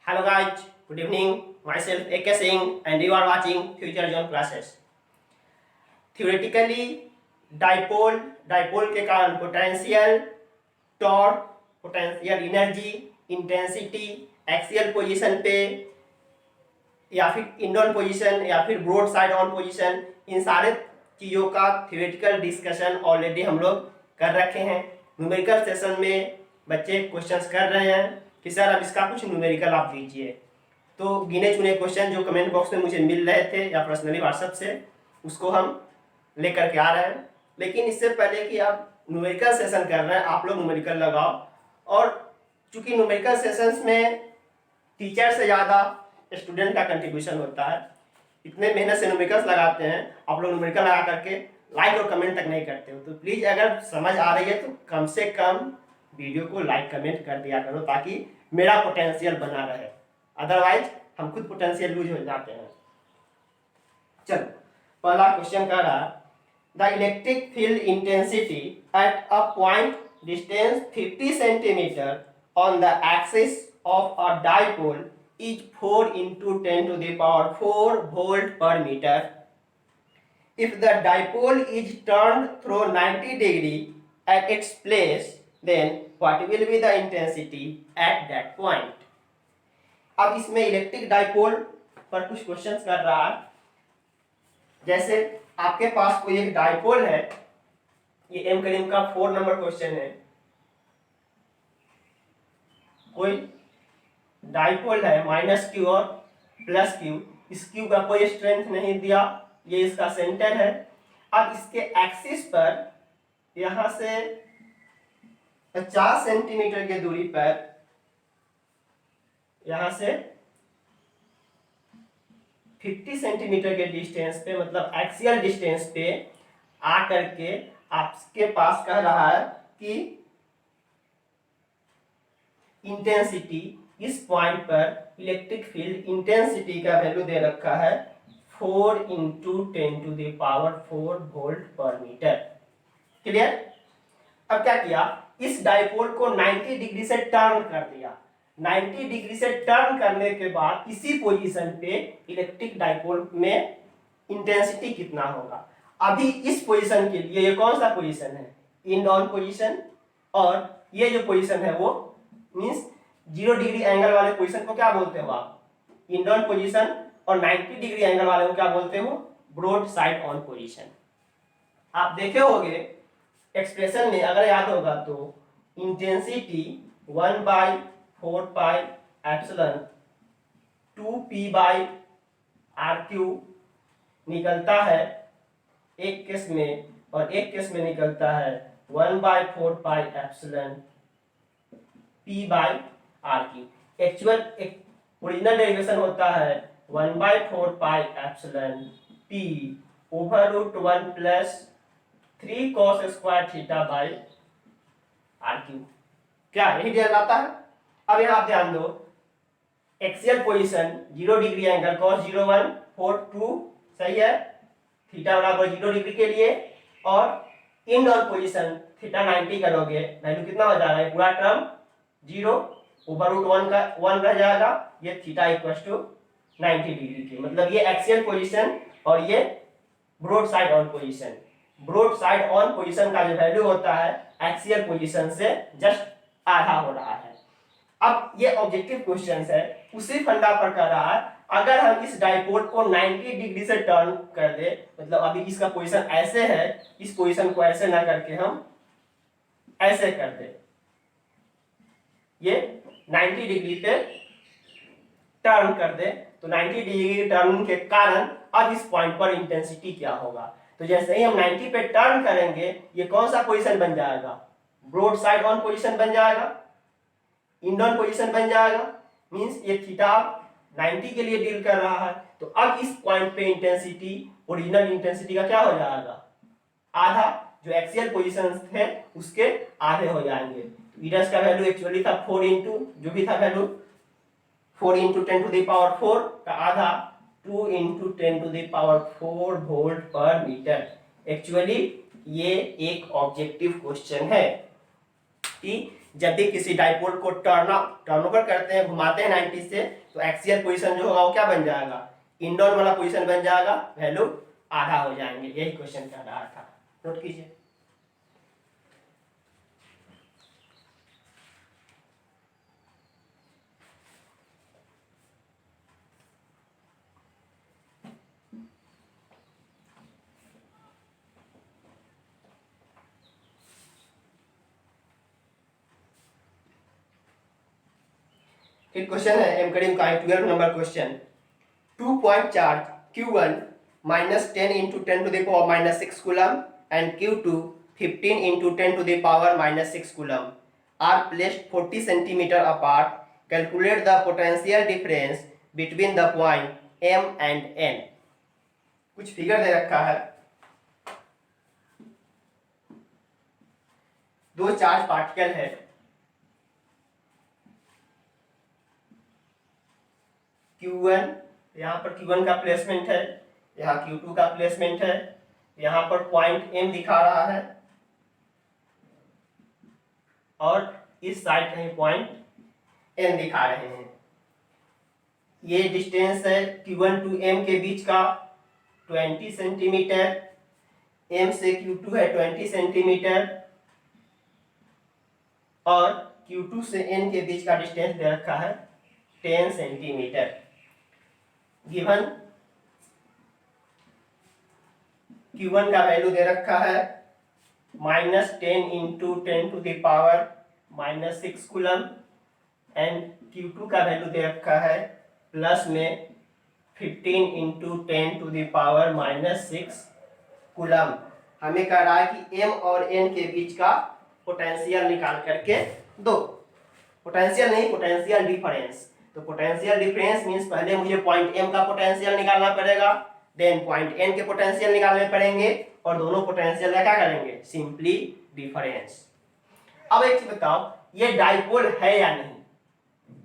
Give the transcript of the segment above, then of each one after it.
Hello guys, good evening. Myself AK Singh and you are watching Future Zone classes. Theoretically, dipole के कारण potential, torque, potential energy, intensity, axial position पे या फिर end on position या फिर broad side on position, इन सारे चीज़ों का थियोरेटिकल डिस्कशन ऑलरेडी हम लोग कर रखे हैं। न्यूमेरिकल सेशन में बच्चे क्वेश्चंस कर रहे हैं कि सर अब इसका कुछ न्यूमेरिकल आप दीजिए, तो गिने चुने क्वेश्चन जो कमेंट बॉक्स में मुझे मिल रहे थे या पर्सनली व्हाट्सएप से, उसको हम लेकर के आ रहे हैं। लेकिन इससे पहले कि आप न्यूमेरिकल सेशन कर रहे हैं, आप लोग न्यूमेरिकल लगाओ। और चूंकि न्यूमेरिकल सेशंस में टीचर से ज़्यादा स्टूडेंट का कंट्रीब्यूशन होता है, इतने मेहनत से न्यूमेरिकल्स लगाते हैं, आप लोग न्यूमेरिकल लगा करके लाइक और कमेंट तक नहीं करते हो। तो प्लीज़ अगर समझ आ रही है तो कम से कम वीडियो को लाइक कमेंट कर दिया करो, ताकि मेरा पोटेंशियल बना रहे। अदरवाइज हम खुद पोटेंशियल लूज हो जाते हैं। चलो, पहला क्वेश्चन कह रहा, the electric field intensity at a point distance 50 centimetre on the axis of a dipole is 4 into 10 to the power 4 volt per meter. If the dipole is turned through 90 degree at its place, then what will be the intensity at that point? अब इसमें electric dipole पर कुछ questions कर रहा है। जैसे आपके पास कोई एक डाइपोल है, ये एम करीम का 4 नंबर क्वेश्चन है। कोई डाइपोल है माइनस क्यू और प्लस क्यू, इस क्यू का कोई स्ट्रेंथ नहीं दिया, ये इसका सेंटर है। अब इसके एक्सिस पर यहां से 50 सेंटीमीटर की दूरी पर, यहां से 50 सेंटीमीटर के डिस्टेंस पे, मतलब एक्सियल डिस्टेंस पे आकर के आपके पास कह रहा है कि इंटेंसिटी, इस पॉइंट पर इलेक्ट्रिक फील्ड इंटेंसिटी का वैल्यू दे रखा है 4 into 10 to the power 4 volt per metre. Clear? अब क्या किया, इस डाइपोल को 90 डिग्री से टर्न कर दिया। 90 डिग्री से टर्न करने के बाद इसी पोजीशन पे इलेक्ट्रिक डाइपोल में इंटेंसिटी कितना होगा। अभी इस पोजीशन के लिए ये कौन सा पोजीशन है, इंड ऑन पोजीशन, और ये जो पोजीशन है वो मींस 0 डिग्री एंगल वाले पोजीशन को क्या बोलते हो आप, इंड ऑन पोजीशन, और 90 डिग्री एंगल वाले को क्या बोलते हो, ब्रॉड साइड ऑन पोजीशन। आप देखे होंगे एक्सप्रेशन में, अगर याद होगा तो इंटेंसिटी 1/4 पाई एप्सिलॉन 2p/r³ निकलता है एक केस में, और एक केस में निकलता है 1/4 pi epsilon p/r³। Actual original derivation होता है 1/4 pi epsilon p over root 1 plus 3 cos square थीटा/r³। क्या यही ध्यान आता है? अब यहाँ आप ध्यान दो, axial position 0 degree angle cos 0 1 4 2 सही है, थीटा बराबर 0 डिग्री के लिए, और इंड ऑन पोजीशन थीटा 90 करोगे, वैल्यू कितना हो जाएगा, पूरा टर्म 0 ओवर रूट 1 का 1 रह जाएगा, ये थीटा इक्वल टू 90 डिग्री की, मतलब ये एक्सियल पोजीशन और ये broadside on position. Broadside on position का जो वैल्यू होता है एक्सियल पोजीशन से जस्ट आधा हो रहा है। अब ये ऑब्जेक्टिव क्वेश्चन है, उसी फंडा पर कर रहा है, अगर हम इस डाइपोल को 90 डिग्री से टर्न कर दे, मतलब अभी इसका पोजीशन ऐसे है, इस पोजीशन को ऐसे ना करके हम ऐसे कर दे, ये 90 डिग्री पे टर्न कर दे, तो 90 डिग्री टर्न के कारण अब इस पॉइंट पर इंटेंसिटी क्या होगा। तो जैसे ही हम 90 पे टर्न करेंगे, ये कौन सा पोजीशन बन जाएगा, ब्रॉड साइड ऑन पोजीशन बन जाएगा, इंड ऑन पोजीशन बन जाएगा, मींस ये थीटा 90 के लिए डील कर रहा है। तो अब इस पॉइंट पे इंटेंसिटी ओरिजिनल इंटेंसिटी का क्या हो जाएगा, आधा, जो एक्सियल पोजीशन थे उसके आधे हो जाएंगे। तो इनर्स का वैल्यू एक्चुअली था 4 इंटू जो भी था value 4 into 10 to the power 4 का आधा 2 into 10 to the power 4 volt per metre. Actually ये एक ऑब्जेक्टिव क्वेश्चन है कि जब भी किसी डाइपोल को टर्न ओवर करते हैं, घुमाते हैं 90 से, तो एक्सियल पोजीशन जो होगा वो क्या बन जाएगा, इंडोन वाला पोजीशन बन जाएगा, वैल्यू आधा हो जाएंगे। यही क्वेश्चन कह रहा था, नोट कीजिए। फिर क्वेश्चन है एमकडिंग का 12 number question. 2 point charge Q1 minus 10 into 10 to the power minus 6 coulomb and Q2 15 into 10 to the power minus 6 coulomb are placed 40 centimeter apart. Calculate the potential difference between the point M and N. कुछ figure दे रखा है, दो charge particle है, Q1, यहाँ पर Q1 का placement है, यहाँ Q2 का प्लेसमेंट है, यहाँ पर पॉइंट M दिखा रहा है और इस साइड कहीं पॉइंट N दिखा रहे हैं। ये डिस्टेंस है Q1 टू M के बीच का 20 सेंटीमीटर, M से Q2 है 20 सेंटीमीटर और Q2 से N के बीच का डिस्टेंस दे रखा है 10 सेंटीमीटर। गिवन Q1 का वैल्यू दे रखा है -10 into 10 to the power -6 coulomb and Q2 का वैल्यू दे रखा है प्लस में 15 into 10 to the power -6 coulomb. हमें कह रहा है कि M और N के बीच का पोटेंशियल निकाल करके दो, पोटेंशियल नहीं, पोटेंशियल डिफरेंस। तो पोटेंशियल डिफरेंस मींस पहले मुझे पॉइंट M का पोटेंशियल निकालना पड़ेगा, देन पॉइंट N के पोटेंशियल निकालने पड़ेंगे और दोनों पोटेंशियल का क्या करेंगे, सिंपली डिफरेंस। अब एक चीज बताओ, ये डाइपोल है या नहीं,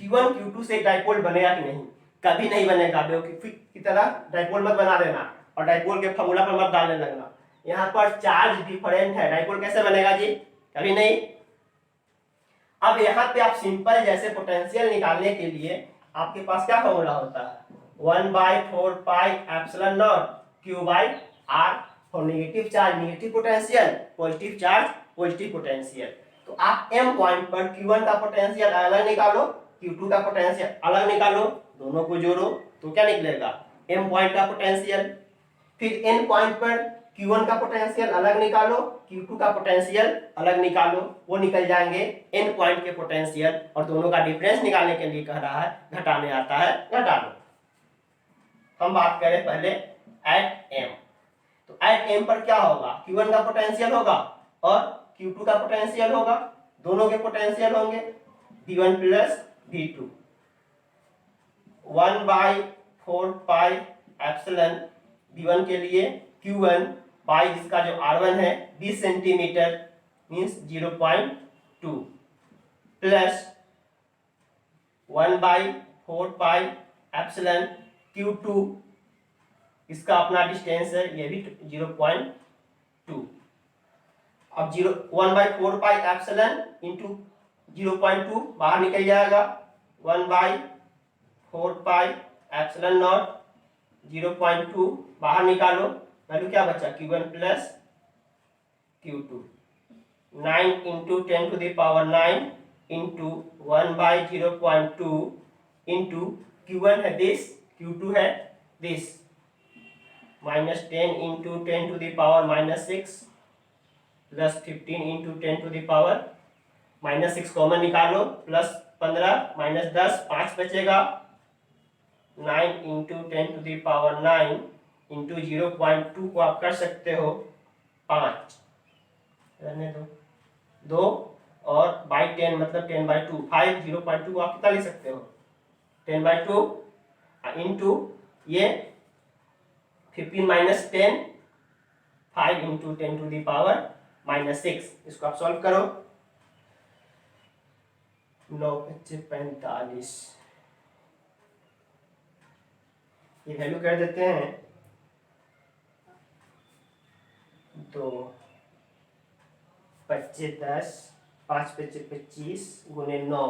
Q1 Q2 से डाइपोल बनेगा कि नहीं, कभी नहीं बनेगा, बेवकूफी की तरह डाइपोल मत बना देना और डाइपोल के फॉर्मूला पर मत डालने लगना। यहाँ पर चार्ज डिफरेंट है, डाइपोल कैसे बनेगा जी, कभी नहीं। अब यहाँ पे आप सिंपल जैसे पोटेंशियल निकालने के लिए आपके पास क्या फॉर्मूला होता है, 1/4 pi epsilon not Q by R for negative charge negative potential, positive charge positive potential. तो आप M पॉइंट पर Q1 का पोटेंशियल अलग निकालो, Q2 का पोटेंशियल अलग निकालो, दोनों को जोड़ो तो क्या निकलेगा, M पॉइंट का पोटेंशियल। फिर N पॉइंट पर Q1 का पोटेंशियल अलग निकालो, Q2 का पोटेंशियल अलग निकालो, वो निकल जाएंगे N पॉइंट के पोटेंशियल और दोनों का डिफरेंस निकालने के लिए कह रहा है, घटाने आता है घटा लो। हम बात करें पहले एट M, तो एट M पर क्या होगा, Q1 का पोटेंशियल होगा और Q2 का पोटेंशियल होगा, दोनों के पोटेंशियल होंगे V1 plus V2, 1/4 pi epsilon V1 के लिए Q1 बाई इसका जो R1 है 20 centimetre means 0.2 plus 1/4 pi epsilon Q2 इसका अपना डिस्टेंस है, ये भी 0.2। अब 1/4 पाई एप्सिलॉन इंटू 0.2 बाहर निकल जाएगा, 1/4 पाई एप्सिलॉन नॉट 0.2 बाहर निकालो, वैल्यू क्या बचा, Q1 plus Q2, 9 into 10 to the power 9 into 1/0.2 into Q1 है दिस, Q2 है this, -10 into 10 to the power -6 plus 15 into 10 to the power -6 common निकालो, प्लस 15 -10 5 बचेगा, 9 into 10 to the power 9 into 0.2 को आप कर सकते हो 5, रहने दो 2 और बाई 10 मतलब 10/2, 5 0.2 को आप कितना लिख सकते हो 10/2 इंटू ये 15 - 10 5 इंटू 10 टू द पावर -6, इसको आप सॉल्व करो, 9 × 45, ये वैल्यू कर देते हैं, तो 25 10 5 पच्चीस 25 गुने 9,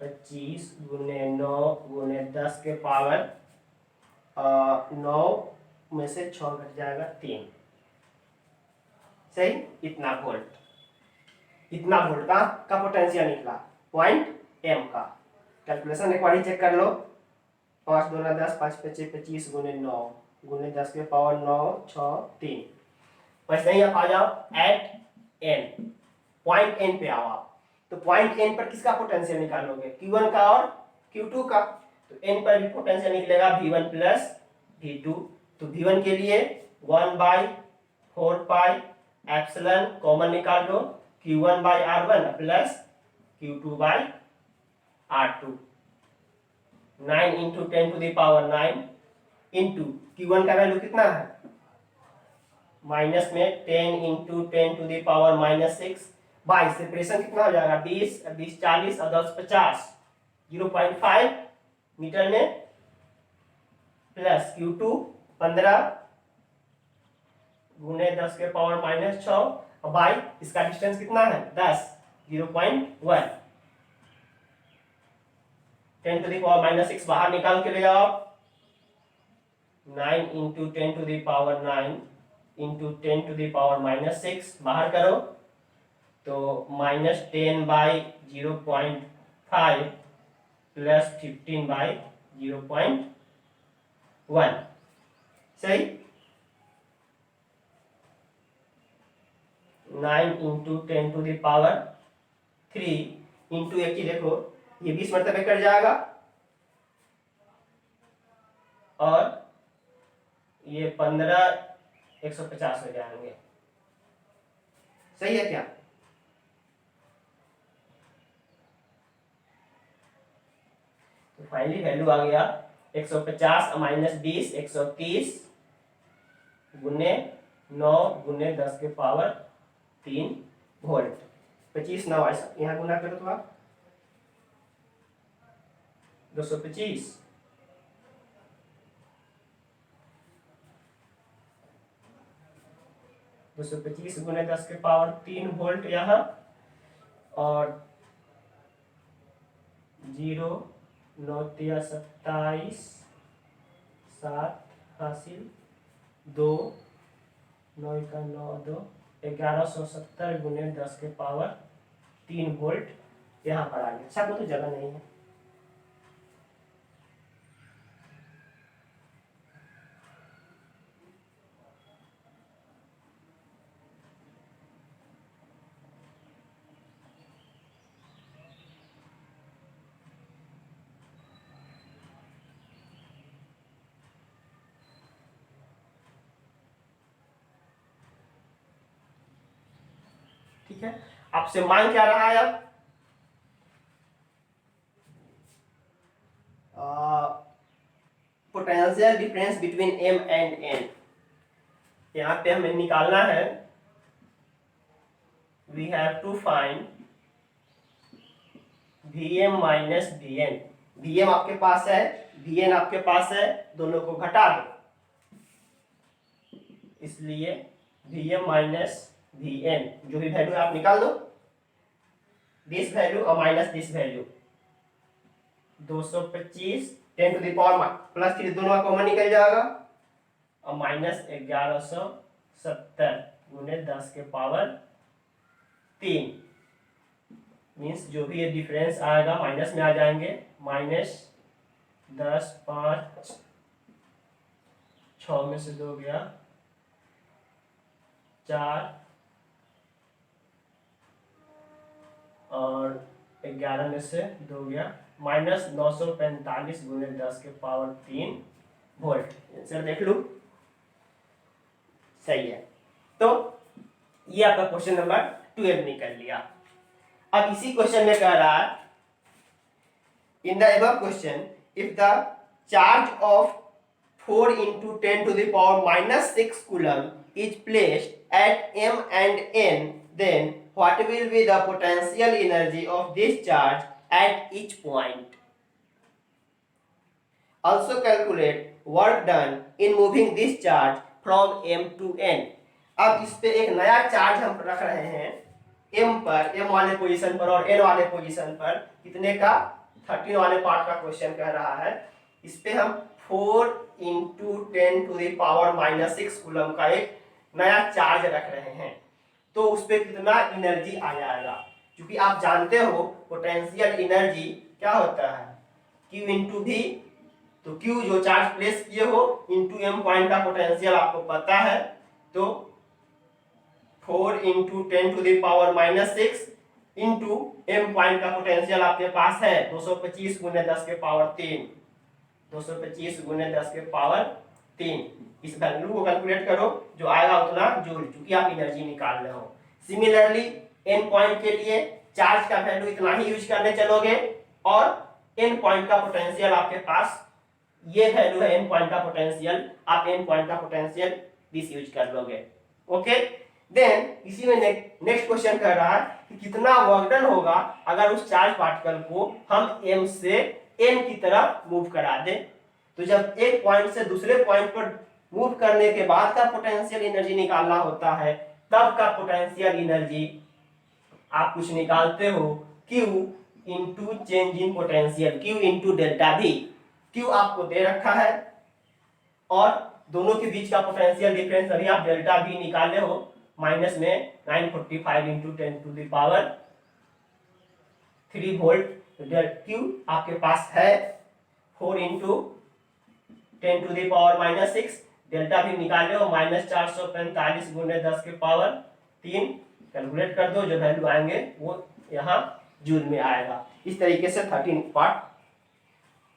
25 गुने 9 गुने 10 के पावर 9 में से 6 घट जाएगा 3, सही। इतना वोल्ट का पोटेंशियल निकला, पॉइंट एम का। कैलकुलेशन एक बार ही चेक कर लो। 5 दूना 10, 5 पच्चीस 25 गुने 9 गुने 10 के पावर 9 6 3। वैसे ही आप आ जाओ एट एन, पॉइंट एन पे आओ आप। तो पॉइंट एन पर किसका पोटेंशियल निकालोगे, Q1 का और Q2 का। तो एन पर भी पोटेंशियल निकलेगा V1 प्लस V2। तो V1 के लिए 1/4 पाई एप्सिलॉन कॉमन निकाल दो, Q1/R1 plus Q2/R2। 9 into 10 to the power 9 into Q1 का वैल्यू कितना है, माइनस में 10 into 10 to the power -6 by separation कितना हो जाएगा 20, 20 40 और 10 50, 0.5 मीटर में, प्लस Q2 15 गुने 10 के पावर -6 और बाई इसका डिस्टेंस कितना है 10, 0.1। 10 टू द पावर -6 बाहर निकाल के ले जाओ, 9 into 10 to the power 9 into 10 to the power -6 बाहर करो तो -10/0.5 प्लस 15/0.1, सही। 9 into 10 to the power 3 into एक ही देखो, ये 20 मरतबे कट जाएगा और ये 15 150 हो जाएंगे, सही है क्या। तो फाइनली वैल्यू आ गया 150 माइनस 20 130 गुने 9 गुने 10 के पावर 3 वोल्ट। 25 9 ऐसा यहाँ गुना करो तो आप 225 225 गुने 10 के पावर 3 वोल्ट यहाँ, और 0 9 3 27 7 हासिल 2 9 का 9 2 1170 गुने 10 के पावर 3 वोल्ट यहाँ पर आ गया। अच्छा को तो जगह नहीं है। ठीक है, आपसे मांग क्या रहा है अब, potential difference between M and N। यहाँ पे हमें निकालना है, we have to find Vm minus Vn। Vm आपके पास है, Vn आपके पास है, दोनों को घटा दो, इसलिए Vm माइनस Vn जो भी वैल्यू आप निकाल दो, दिस वैल्यू और minus this value, 225 10 to the power plus 3 दोनों का कॉमन निकल जाएगा और माइनस 1170 गुने 10 के पावर 3, मीन्स जो भी ये डिफरेंस आएगा माइनस में आ जाएंगे, माइनस 10 5 6 में से 2 गया 4 और 11 में से 2 गया माइनस 945 गुने 10 के पावर 3 वोल्ट। आंसर देख लो, सही है। तो ये आपका क्वेश्चन नंबर 12 निकल लिया। अब इसी क्वेश्चन में कह रहा है, in the above question if the charge of 4 into 10 to the power minus 6 coulomb is placed at M and N, then what will be the potential energy of this charge at each point? Also calculate work done in moving this charge from M to N. अब इस पे एक नया charge हम रख रहे हैं M पर, एम वाले पोजीशन पर और एन वाले पोजीशन पर, कितने का 13 वाले पार्ट का क्वेश्चन कह रहा है। इस पे हम 4 इंटू 10⁻⁻6 कूलम का एक नया चार्ज रख रहे हैं, तो उस पर कितना एनर्जी आ जाएगा। क्योंकि आप जानते हो पोटेंशियल एनर्जी क्या होता है, Q इंटू भी, तो Q जो चार्ज प्लेस किए हो इंटू एम पॉइंट का पोटेंशियल आपको पता है, तो 4 इंटू 10⁻⁻6 इंटू एम पॉइंट का पोटेंशियल आपके पास है 225 गुने 10 के पावर 3, 225 गुने 10 के पावर 3। इस वैल्यू को कैलकुलेट करो, जो आएगा उतना जूल, क्योंकि आप एनर्जी निकाल रहे हो। सिमिलरली एन पॉइंट के लिए चार्ज का वैल्यू इतना ही यूज करने चलोगे, और एन पॉइंट का पोटेंशियल आपके पास ये वैल्यू है एन पॉइंट का पोटेंशियल, आप एन पॉइंट का पोटेंशियल दिस यूज कर लोगे। ओके, देन इसी में नेक्स्ट क्वेश्चन कह रहा है कि कितना वर्क डन होगा अगर उस चार्ज पार्टिकल को हम एम से एन की तरफ मूव करा दे। तो जब एक पॉइंट से दूसरे पॉइंट पर मूव करने के बाद का पोटेंशियल एनर्जी निकालना होता है, तब का पोटेंशियल एनर्जी आप कुछ निकालते हो Q into change in potential, Q into delta V। Q आपको दे रखा है और दोनों के बीच का पोटेंशियल डिफरेंस अभी आप डेल्टा V निकाले हो, माइनस में 945 इंटू 10⁻³ वोल्ट। Q आपके पास है 4 इंटू 10⁻⁻6, डेल्टा भी निकाले हो -445 गुने 10 के पावर 3, कैलकुलेट कर दो, जो वैल्यू आएंगे वो यहाँ जूल में आएगा। इस तरीके से 13 पार्ट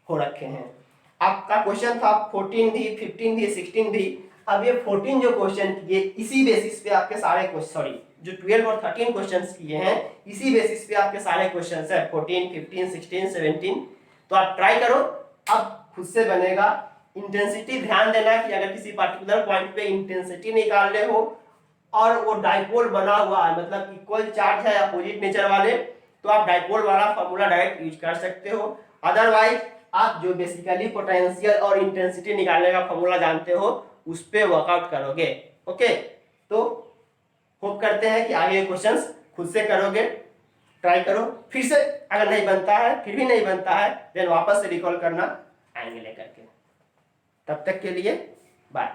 हो रखे हैं। आपका क्वेश्चन था 14 भी, 15 भी, 16 भी। अब ये 14 जो क्वेश्चन किए इसी बेसिस पे आपके सारे क्वेश्चन, सॉरी जो 12 और 13 क्वेश्चंस किए हैं इसी बेसिस पे आपके सारे क्वेश्चंस है 14, 15, 16, 17। तो आप ट्राई करो, अब खुद से बनेगा। इंटेंसिटी ध्यान देना कि अगर किसी पर्टिकुलर पॉइंट पे इंटेंसिटी निकालने हो और वो डाइपोल बना हुआ है, मतलब इक्वल चार्ज है अपोजिट नेचर वाले, तो आप डाइपोल वाला फॉर्मूला डायरेक्ट यूज कर सकते हो। अदरवाइज आप जो बेसिकली पोटेंशियल और इंटेंसिटी निकालने का फॉर्मूला जानते हो उस पे वर्कआउट करोगे। ओके, तो होप करते हैं कि आगे क्वेश्चंस खुद से करोगे, ट्राई करो। फिर से अगर नहीं बनता है, फिर भी नहीं बनता है, देन वापस से रिकॉल करना आएंगे लेकर के। तब तक के लिए बाय।